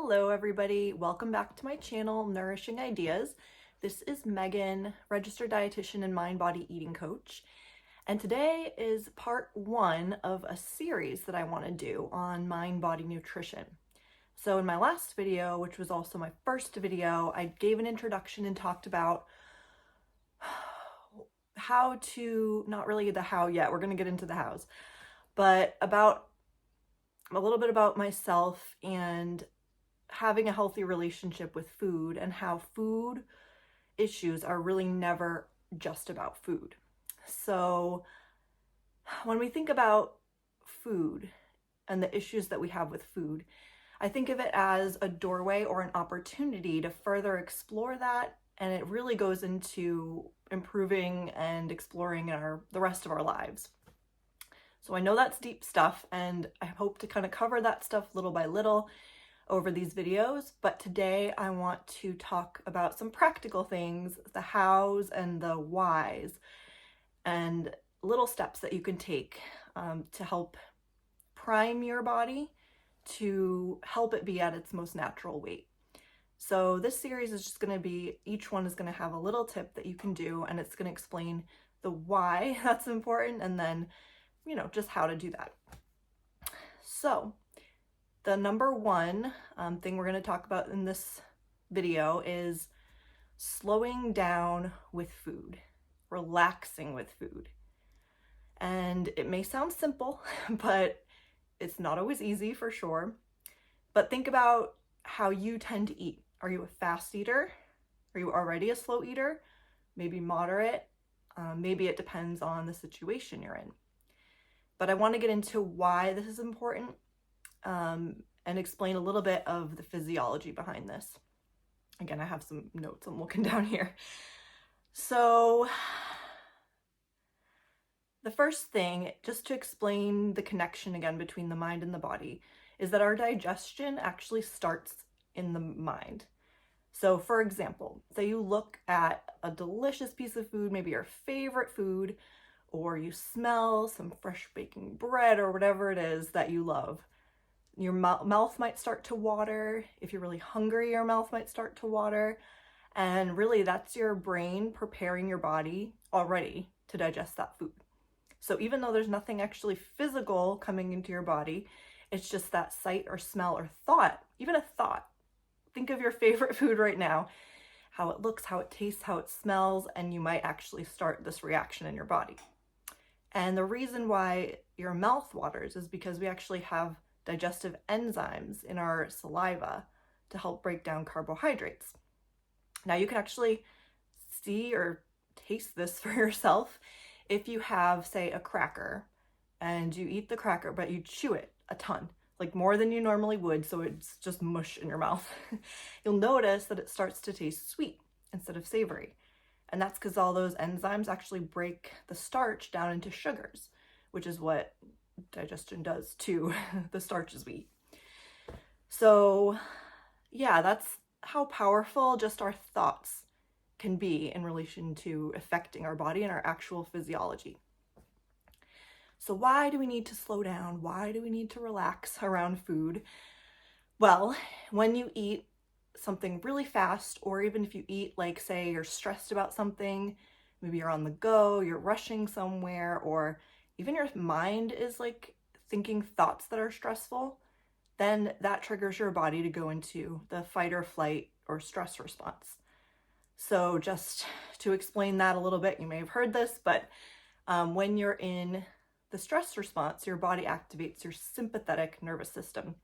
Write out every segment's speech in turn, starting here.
Hello everybody, welcome back to my channel, Nourishing Ideas. This is Megan, Registered Dietitian and Mind Body Eating Coach. And today is part one of a series that I want to do on mind body nutrition. So in my last video, which was also my first video, I gave an introduction and talked about how to, not really the how yet, we're going to get into the hows, but about a little bit about myself and having a healthy relationship with food and how food issues are really never just about food. So when we think about food and the issues that we have with food, I think of it as a doorway or an opportunity to further explore that, and it really goes into improving and exploring the rest of our lives. So I know that's deep stuff, and I hope to kind of cover that stuff little by little over these videos, but today I want to talk about some practical things, the hows and the whys, and little steps that you can take to help prime your body to help it be at its most natural weight. So this series is just going to be, each one is going to have a little tip that you can do, and it's going to explain the why that's important, and then, just how to do that. So the number one thing we're going to talk about in this video is slowing down with food, relaxing with food. And it may sound simple, but it's not always easy for sure. But think about how you tend to eat. Are you a fast eater? Are you already a slow eater? Maybe moderate? Maybe it depends on the situation you're in. But I want to get into why this is important and explain a little bit of the physiology behind this. Again, I have some notes I'm looking down here. So the first thing, just to explain the connection again between the mind and the body, is that our digestion actually starts in the mind. So for example, say you look at a delicious piece of food, maybe your favorite food, or you smell some fresh baking bread or whatever it is that you love. Your mouth might start to water. If you're really hungry, your mouth might start to water. And really, that's your brain preparing your body already to digest that food. So even though there's nothing actually physical coming into your body, it's just that sight or smell or thought, even a thought. Think of your favorite food right now, how it looks, how it tastes, how it smells, and you might actually start this reaction in your body. And the reason why your mouth waters is because we actually have digestive enzymes in our saliva to help break down carbohydrates. Now you can actually see or taste this for yourself if you have, say, a cracker and you eat the cracker, but you chew it a ton, like more than you normally would, so it's just mush in your mouth. You'll notice that it starts to taste sweet instead of savory. And that's because all those enzymes actually break the starch down into sugars, which is what digestion does to the starches we eat. So yeah, that's how powerful just our thoughts can be in relation to affecting our body and our actual physiology. So why do we need to slow down? Why do we need to relax around food? Well, when you eat something really fast, or even if you eat, like, say you're stressed about something, maybe you're on the go, you're rushing somewhere, or even your mind is like thinking thoughts that are stressful, then that triggers your body to go into the fight or flight or stress response. So just to explain that a little bit, you may have heard this, but when you're in the stress response, your body activates your sympathetic nervous system.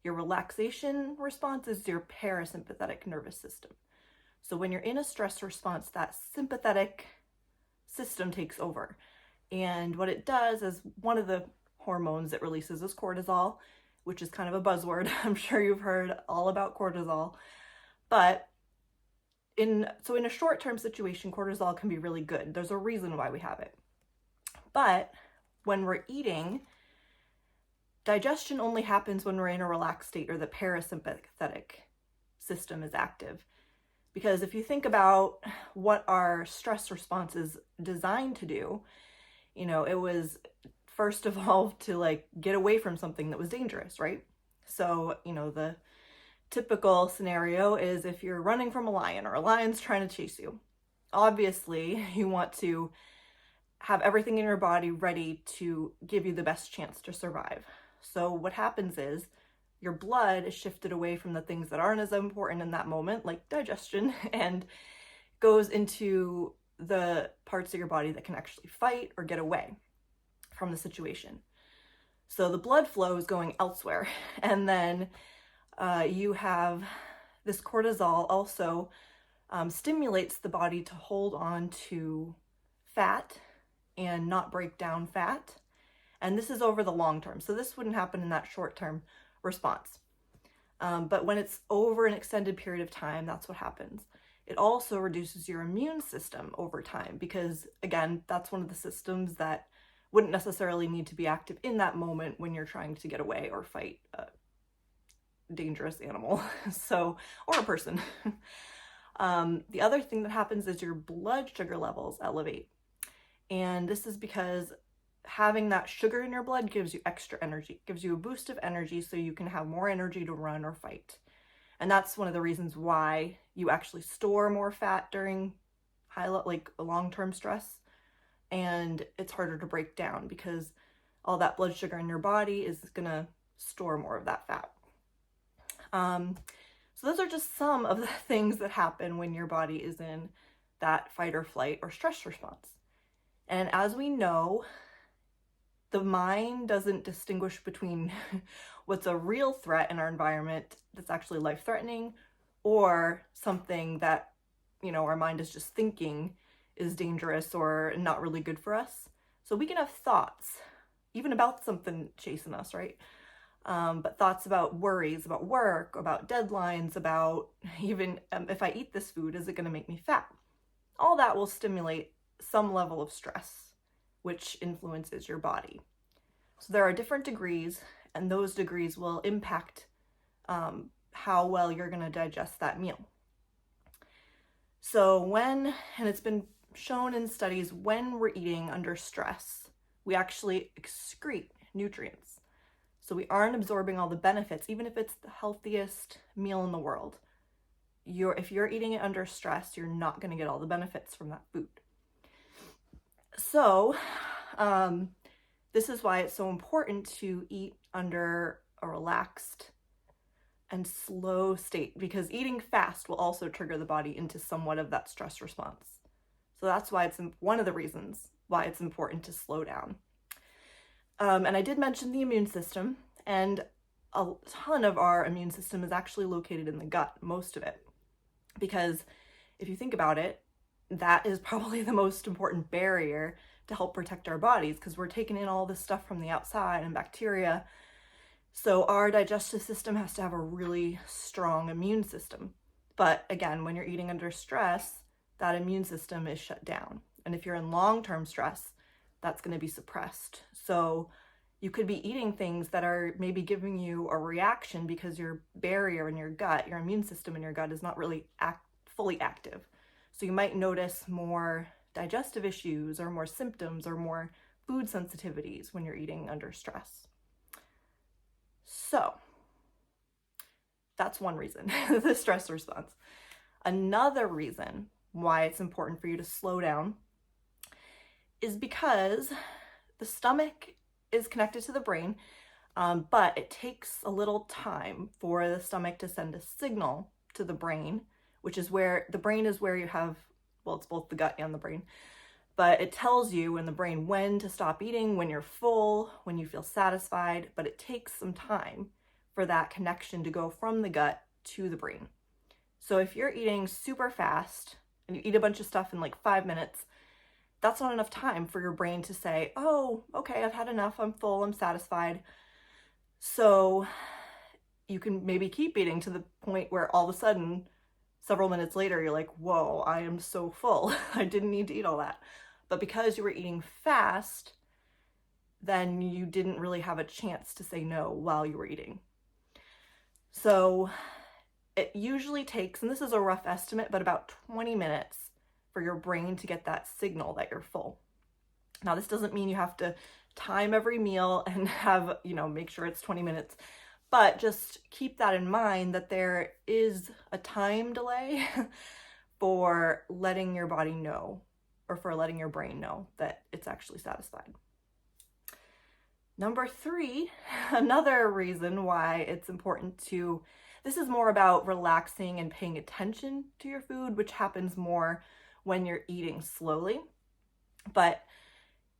Your relaxation response is your parasympathetic nervous system. So when you're in a stress response, that sympathetic system takes over. And what it does is, one of the hormones it releases is cortisol, which is kind of a buzzword. I'm sure you've heard all about cortisol. But in a short-term situation, cortisol can be really good. There's a reason why we have it. But when we're eating, digestion only happens when we're in a relaxed state, or the parasympathetic system is active. Because if you think about what our stress response is designed to do, it was first evolved to get away from something that was dangerous, right? So, the typical scenario is if you're running from a lion or a lion's trying to chase you. Obviously, you want to have everything in your body ready to give you the best chance to survive. So what happens is your blood is shifted away from the things that aren't as important in that moment, like digestion, and goes into the parts of your body that can actually fight or get away from the situation. So the blood flow is going elsewhere. And then you have this cortisol also stimulates the body to hold on to fat and not break down fat. And this is over the long term. So this wouldn't happen in that short term response. But when it's over an extended period of time, that's what happens. It also reduces your immune system over time because, again, that's one of the systems that wouldn't necessarily need to be active in that moment when you're trying to get away or fight a dangerous animal, or a person. The other thing that happens is your blood sugar levels elevate. And this is because having that sugar in your blood gives you extra energy, gives you a boost of energy so you can have more energy to run or fight. And that's one of the reasons why you actually store more fat during long-term stress. And it's harder to break down because all that blood sugar in your body is going to store more of that fat. So those are just some of the things that happen when your body is in that fight or flight or stress response. And as we know, the mind doesn't distinguish between what's a real threat in our environment that's actually life-threatening or something that, our mind is just thinking is dangerous or not really good for us. So we can have thoughts, even about something chasing us, right? But thoughts about worries, about work, about deadlines, about even if I eat this food, is it going to make me fat? All that will stimulate some level of stress, which influences your body. So there are different degrees, and those degrees will impact how well you're going to digest that meal. So and it's been shown in studies, when we're eating under stress, we actually excrete nutrients. So we aren't absorbing all the benefits, even if it's the healthiest meal in the world. If you're eating it under stress, you're not going to get all the benefits from that food. So this is why it's so important to eat under a relaxed and slow state, because eating fast will also trigger the body into somewhat of that stress response. So that's why it's one of the reasons why it's important to slow down. And I did mention the immune system, and a ton of our immune system is actually located in the gut, most of it. Because if you think about it, that is probably the most important barrier to help protect our bodies, because we're taking in all this stuff from the outside and bacteria. So our digestive system has to have a really strong immune system. But again, when you're eating under stress, that immune system is shut down. And if you're in long-term stress, that's going to be suppressed. So you could be eating things that are maybe giving you a reaction because your barrier in your gut, your immune system in your gut, is not really fully active. So you might notice more digestive issues or more symptoms or more food sensitivities when you're eating under stress. So that's one reason, the stress response. Another reason why it's important for you to slow down is because the stomach is connected to the brain, but it takes a little time for the stomach to send a signal to the brain, which is where the brain is where you have, it's both the gut and the brain, but it tells you in the brain when to stop eating, when you're full, when you feel satisfied, but it takes some time for that connection to go from the gut to the brain. So if you're eating super fast and you eat a bunch of stuff in like 5 minutes, that's not enough time for your brain to say, oh, okay, I've had enough, I'm full, I'm satisfied. So you can maybe keep eating to the point where all of a sudden, several minutes later, you're like, whoa, I am so full. I didn't need to eat all that. But because you were eating fast, then you didn't really have a chance to say no while you were eating. So it usually takes, and this is a rough estimate, but about 20 minutes for your brain to get that signal that you're full. Now, this doesn't mean you have to time every meal and have, make sure it's 20 minutes. But just keep that in mind that there is a time delay for letting your body know, or for letting your brain know that it's actually satisfied. Number 3, another reason why it's important to, this is more about relaxing and paying attention to your food, which happens more when you're eating slowly. But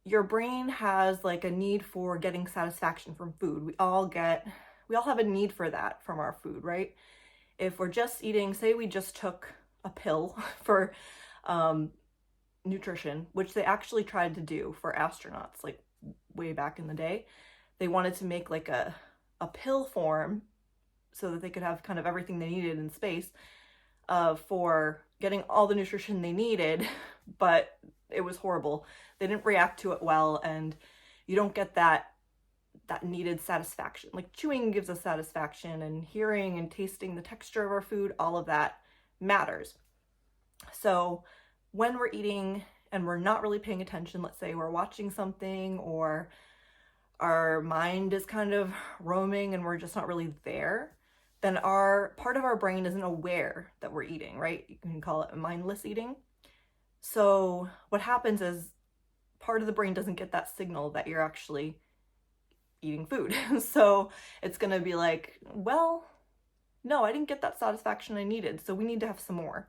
your brain has like a need for getting satisfaction from food. We all have a need for that from our food, right? If we're just eating, say we just took a pill for nutrition, which they actually tried to do for astronauts, like way back in the day. They wanted to make like a pill form so that they could have kind of everything they needed in space for getting all the nutrition they needed, but it was horrible. They didn't react to it well, and you don't get that needed satisfaction. Like chewing gives us satisfaction, and hearing and tasting the texture of our food, all of that matters. So when we're eating and we're not really paying attention, let's say we're watching something or our mind is kind of roaming and we're just not really there, then part of our brain isn't aware that we're eating, right? You can call it mindless eating. So what happens is part of the brain doesn't get that signal that you're actually eating food. So it's going to be like, well, no, I didn't get that satisfaction I needed, so we need to have some more.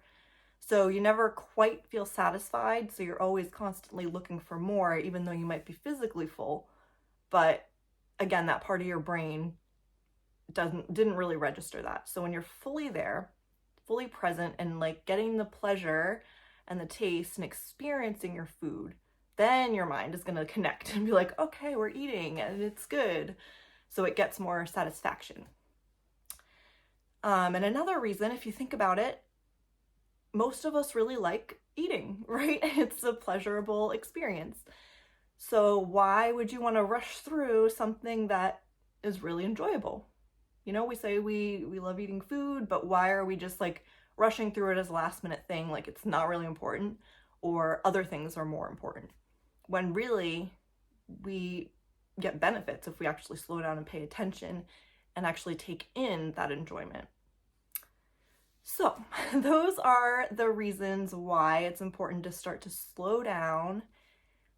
So you never quite feel satisfied, so you're always constantly looking for more, even though you might be physically full. But again, that part of your brain didn't really register that. So when you're fully there, fully present, and like getting the pleasure and the taste and experiencing your food, then your mind is going to connect and be like, okay, we're eating and it's good. So it gets more satisfaction. And another reason, if you think about it, most of us really like eating, right? It's a pleasurable experience. So why would you want to rush through something that is really enjoyable? You know, we say we love eating food, but why are we just like rushing through it as a last minute thing, like it's not really important, or other things are more important, when really we get benefits if we actually slow down and pay attention and actually take in that enjoyment. So those are the reasons why it's important to start to slow down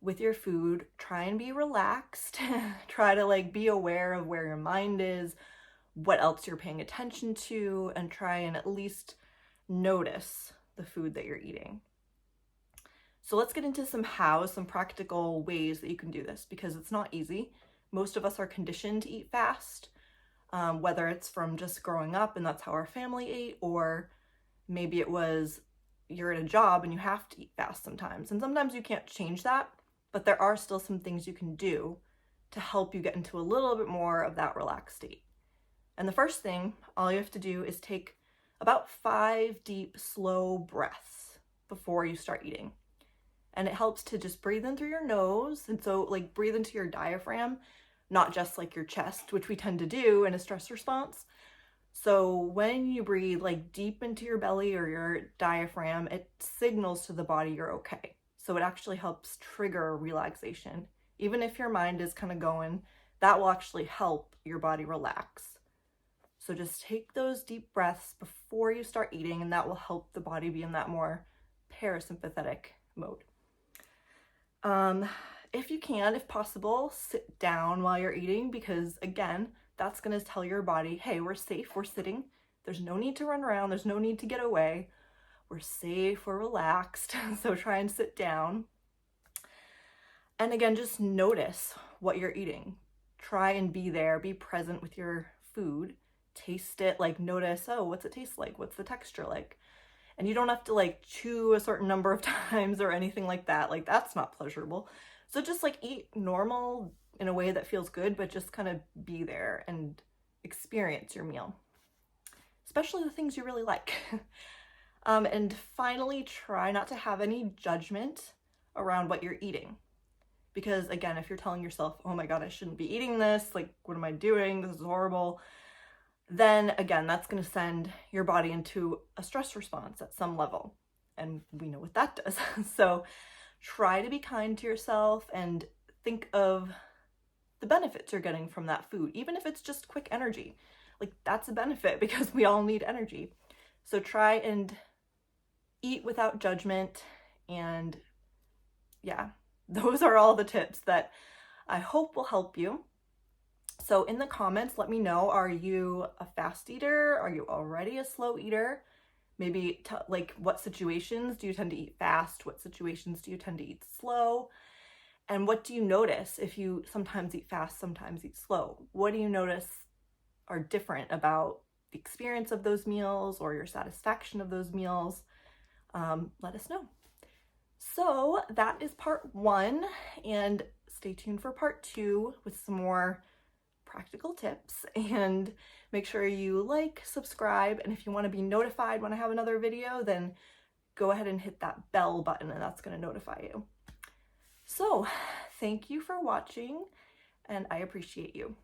with your food. Try and be relaxed. Try to like be aware of where your mind is, what else you're paying attention to, and try and at least notice the food that you're eating. So let's get into some practical ways that you can do this, because it's not easy. Most of us are conditioned to eat fast, whether it's from just growing up and that's how our family ate, or maybe it was you're at a job and you have to eat fast sometimes. And sometimes you can't change that, but there are still some things you can do to help you get into a little bit more of that relaxed state. And the first thing, all you have to do is take about 5 deep, slow breaths before you start eating. And it helps to just breathe in through your nose. And so like breathe into your diaphragm, not just like your chest, which we tend to do in a stress response. So when you breathe like deep into your belly or your diaphragm, it signals to the body you're okay. So it actually helps trigger relaxation. Even if your mind is kind of going, that will actually help your body relax. So just take those deep breaths before you start eating, and that will help the body be in that more parasympathetic mode. If you can, if possible, sit down while you're eating, because again, that's going to tell your body, hey, we're safe, we're sitting. There's no need to run around. There's no need to get away. We're safe, we're relaxed. So try and sit down. And again, just notice what you're eating. Try and be there, be present with your food. Taste it, like notice, oh, what's it taste like? What's the texture like? And you don't have to like chew a certain number of times or anything like that. Like that's not pleasurable. So just like eat normal in a way that feels good, but just kind of be there and experience your meal, especially the things you really like. And finally, try not to have any judgment around what you're eating. Because again, if you're telling yourself, oh my God, I shouldn't be eating this, like, what am I doing? This is horrible. Then again, that's going to send your body into a stress response at some level. And we know what that does. So try to be kind to yourself and think of the benefits you're getting from that food, even if it's just quick energy. Like, that's a benefit because we all need energy. So try and eat without judgment. And yeah, those are all the tips that I hope will help you. So in the comments, let me know, are you a fast eater? Are you already a slow eater? Maybe like, what situations do you tend to eat fast? What situations do you tend to eat slow? And what do you notice if you sometimes eat fast, sometimes eat slow? What do you notice are different about the experience of those meals or your satisfaction of those meals? Let us know. So that is part 1, and stay tuned for part 2 with some more practical tips. And make sure you like, subscribe, and if you want to be notified when I have another video, then go ahead and hit that bell button, and that's going to notify you. So thank you for watching, and I appreciate you.